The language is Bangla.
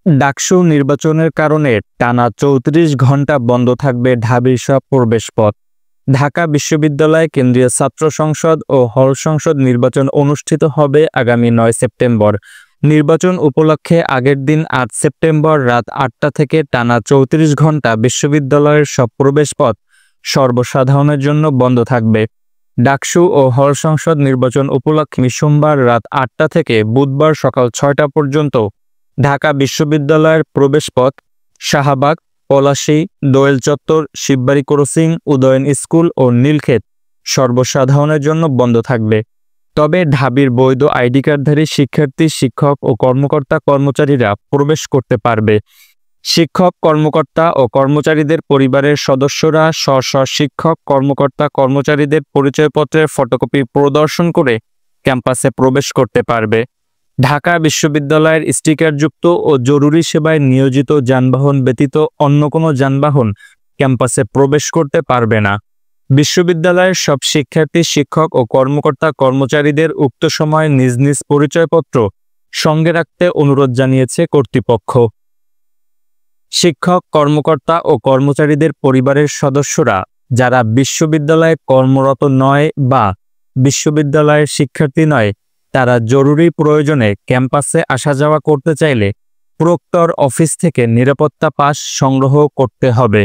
ডাকসু নির্বাচনের কারণে টানা ৩৪ ঘণ্টা বন্ধ থাকবে ঢাবির সব প্রবেশপথ। ঢাকা বিশ্ববিদ্যালয় কেন্দ্রীয় ছাত্র সংসদ ও হল সংসদ নির্বাচন অনুষ্ঠিত হবে আগামী ৯ সেপ্টেম্বর। নির্বাচন উপলক্ষে আগের দিন ৮ সেপ্টেম্বর রাত ৮টা থেকে টানা ৩৪ ঘণ্টা বিশ্ববিদ্যালয়ের সব প্রবেশপথ সর্বসাধারণের জন্য বন্ধ থাকবে। ডাকসু ও হল সংসদ নির্বাচন উপলক্ষে সোমবার রাত ৮টা থেকে বুধবার সকাল ৬টা পর্যন্ত ঢাকা বিশ্ববিদ্যালয়ের প্রবেশপথ শাহবাগ, পলাশী, দোয়েল চত্বর, শিববাড়ি ক্রসিং, উদয়ন স্কুল ও নীলক্ষেত সর্বসাধারণের জন্য বন্ধ থাকবে। তবে ঢাবির বৈধ আইডি কার্ডধারী শিক্ষার্থী, শিক্ষক ও কর্মচারীরা প্রবেশ করতে পারবে। শিক্ষক, কর্মকর্তা ও কর্মচারীদের পরিবারের সদস্যরা স্ব শিক্ষক, কর্মচারীদের পরিচয়পত্রের ফটোকপি প্রদর্শন করে ক্যাম্পাসে প্রবেশ করতে পারবে। ঢাকা বিশ্ববিদ্যালয়ের স্টিকারযুক্ত ও জরুরি সেবায় নিয়োজিত যানবাহন ব্যতীত অন্য কোনো যানবাহন ক্যাম্পাসে প্রবেশ করতে পারবে না। বিশ্ববিদ্যালয়ের সব শিক্ষার্থী, শিক্ষক ও কর্মচারীদের উক্ত সময় নিজ নিজ পরিচয়পত্র সঙ্গে রাখতে অনুরোধ জানিয়েছে কর্তৃপক্ষ। শিক্ষক, কর্মকর্তা ও কর্মচারীদের পরিবারের সদস্যরা যারা বিশ্ববিদ্যালয়ে কর্মরত নয় বা বিশ্ববিদ্যালয়ের শিক্ষার্থী নয়, তারা জরুরি প্রয়োজনে ক্যাম্পাসে আসা যাওয়া করতে চাইলে প্রক্টর অফিস থেকে নিরাপত্তা পাস সংগ্রহ করতে হবে।